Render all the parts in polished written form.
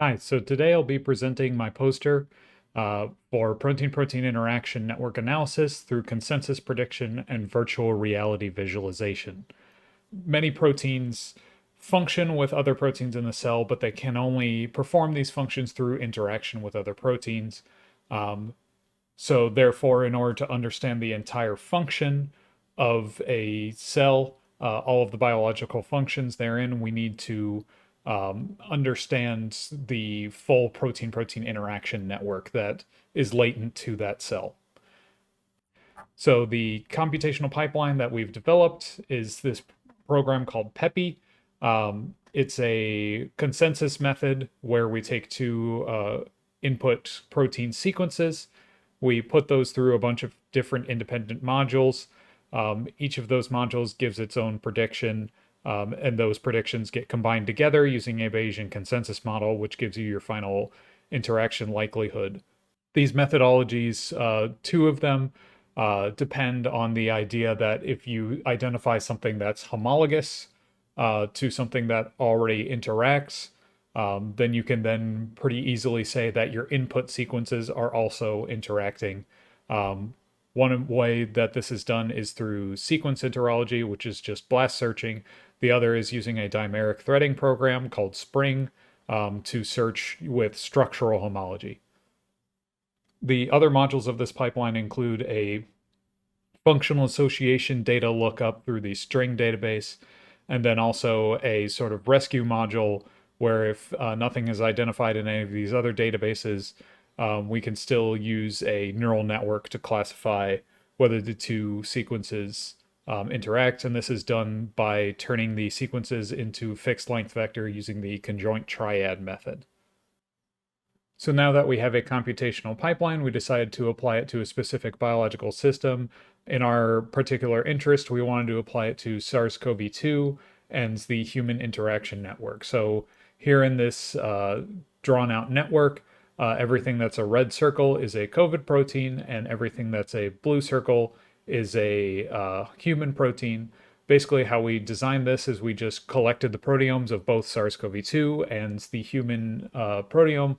Hi, so today I'll be presenting my poster for protein-protein interaction network analysis through consensus prediction and virtual reality visualization. Many proteins function with other proteins in the cell, but they can only perform these functions through interaction with other proteins. So therefore, in order to understand the entire function of a cell, all of the biological functions therein, we need to understand the full protein-protein interaction network that is latent to that cell. So the computational pipeline that we've developed is this program called PEPI. It's a consensus method where we take two input protein sequences. We put those through a bunch of different independent modules. Each of those modules gives its own prediction, and those predictions get combined together using a Bayesian consensus model, which gives you your final interaction likelihood. These methodologies, two of them, depend on the idea that if you identify something that's homologous to something that already interacts, then you can then pretty easily say that your input sequences are also interacting. One way that this is done is through sequence interology, which is just blast searching. The other is using a dimeric threading program called Spring to search with structural homology. The other modules of this pipeline include a functional association data lookup through the string database, and then also a sort of rescue module where if nothing is identified in any of these other databases, we can still use a neural network to classify whether the two sequences interact. And this is done by turning the sequences into fixed length vector using the conjoint triad method. So now that we have a computational pipeline, we decided to apply it to a specific biological system. In our particular interest, we wanted to apply it to SARS-CoV-2 and the human interaction network. So here in this drawn out network, everything that's a red circle is a COVID protein, and everything that's a blue circle is a human protein. Basically, how we designed this is we just collected the proteomes of both SARS-CoV-2 and the human proteome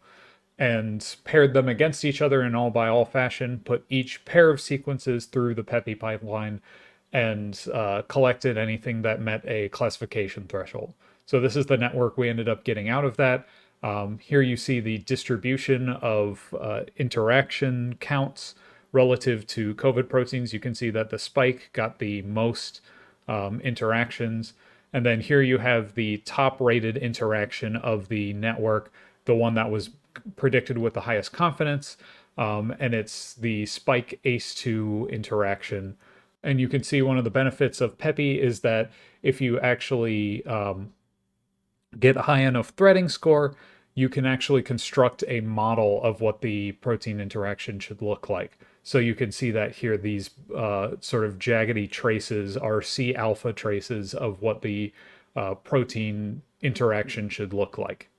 and paired them against each other in all-by-all fashion, put each pair of sequences through the PEPI pipeline, and collected anything that met a classification threshold. So this is the network we ended up getting out of that. Here you see the distribution of interaction counts relative to COVID proteins. You can see that the spike got the most interactions. And then here you have the top rated interaction of the network, the one that was predicted with the highest confidence, and it's the spike ACE2 interaction. And you can see one of the benefits of PEPI is that if you actually get a high enough threading score, you can actually construct a model of what the protein interaction should look like. So you can see that here, these sort of jaggedy traces are C alpha traces of what the protein interaction should look like.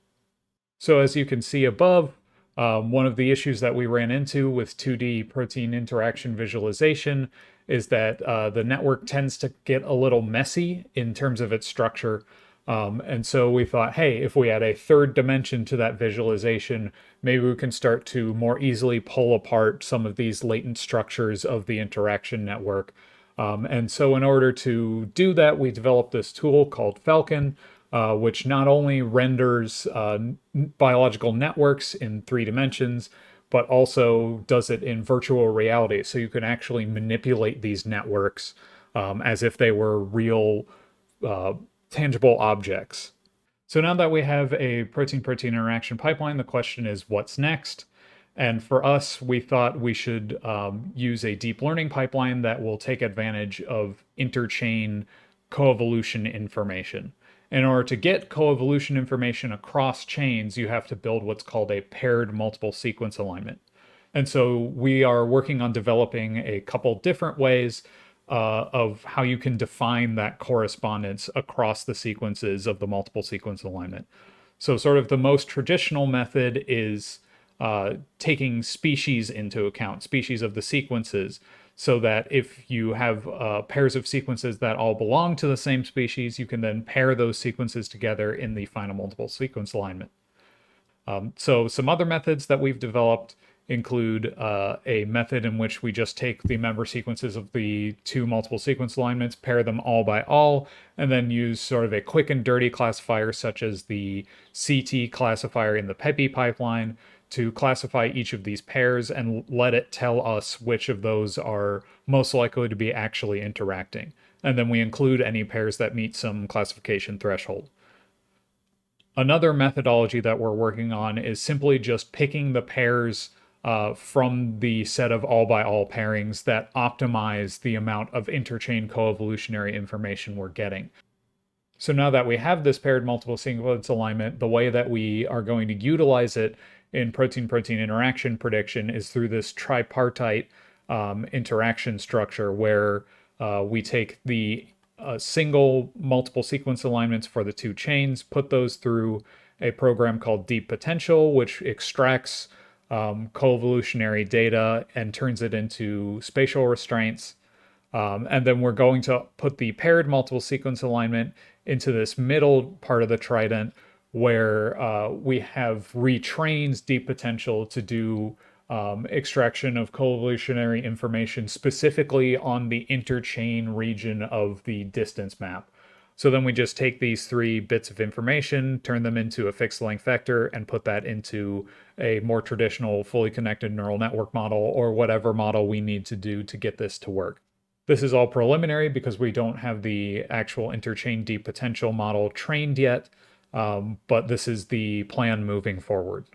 So as you can see above, one of the issues that we ran into with 2D protein interaction visualization is that the network tends to get a little messy in terms of its structure. And so we thought, hey, if we add a third dimension to that visualization, maybe we can start to more easily pull apart some of these latent structures of the interaction network. And so in order to do that, we developed this tool called Falcon, which not only renders biological networks in 3 dimensions, but also does it in virtual reality. So you can actually manipulate these networks as if they were real tangible objects. So now that we have a protein-protein interaction pipeline, the question is, what's next? And for us, we thought we should use a deep learning pipeline that will take advantage of interchain coevolution information. In order to get coevolution information across chains, you have to build what's called a paired multiple sequence alignment. And so we are working on developing a couple different ways of how you can define that correspondence across the sequences of the multiple sequence alignment. So sort of the most traditional method is taking species into account, species of the sequences, so that if you have pairs of sequences that all belong to the same species, you can then pair those sequences together in the final multiple sequence alignment. So some other methods that we've developed include a method in which we just take the member sequences of the two multiple sequence alignments, pair them all by all, and then use sort of a quick and dirty classifier such as the CT classifier in the PEPI pipeline to classify each of these pairs and let it tell us which of those are most likely to be actually interacting. And then we include any pairs that meet some classification threshold. Another methodology that we're working on is simply just picking the pairs from the set of all by all pairings that optimize the amount of interchain coevolutionary information we're getting. So now that we have this paired multiple sequence alignment, the way that we are going to utilize it in protein-protein interaction prediction is through this tripartite interaction structure where we take the single multiple sequence alignments for the two chains, put those through a program called Deep Potential, which extracts coevolutionary data and turns it into spatial restraints. And then we're going to put the paired multiple sequence alignment into this middle part of the trident where we have retrained Deep Potential to do extraction of coevolutionary information specifically on the interchain region of the distance map. So then we just take these 3 bits of information, turn them into a fixed length vector, and put that into a more traditional fully connected neural network model or whatever model we need to do to get this to work. This is all preliminary because we don't have the actual interchain Deep Potential model trained yet, but this is the plan moving forward.